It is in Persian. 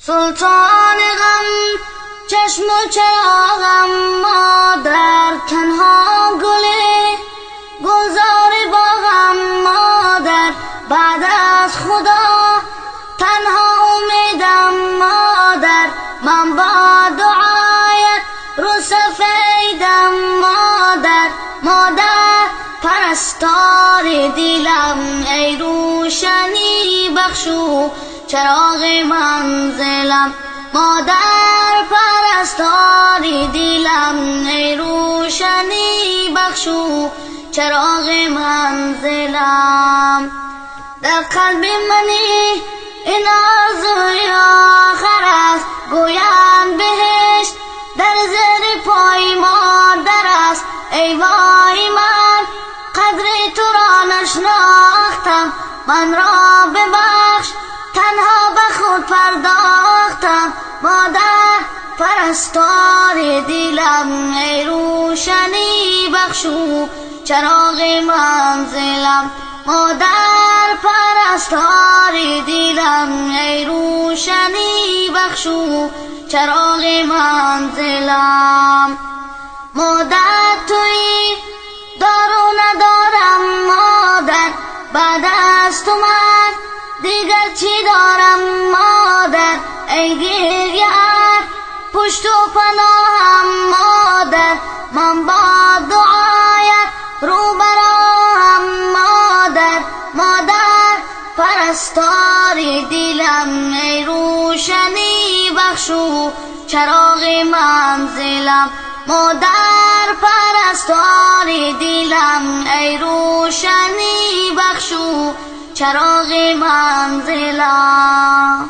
سلطان غم چشم و چراغم، مادر تنها گله گلزار باغم، مادر بعد از خدا تنها امیدم، مادر من با دعایت رو سفیدم، مادر پرستار دلم، ای روشنی بخشو چراغ منزلم، مادر پرستار دلم، ای روشنی بخشو چراغ منزلم. در قلب منی این آرزوی آخر است، گویند بهشت در زیر پای مادر است، ای وای من قدر تو را نشناختم، من را ببخش تنها به خود پرداختم، مادر پرستار دلم، ای روشنی بخشو چراغ منزلم، مادر پرستار دلم، ای روشنی بخشو چراغ منزلم. مادر تویی دارو ندارم، مادر بعد از تو من دیگر چی دارم، مادر ای گریه‌ات پشت و پناهم، مادر من با دعایت رو براهم، مادر پرستار دلم، ای روشنی بخشو چراغ منزلم، مادر پرستار دلم، ای روشنی بخشو چراغ منزلم.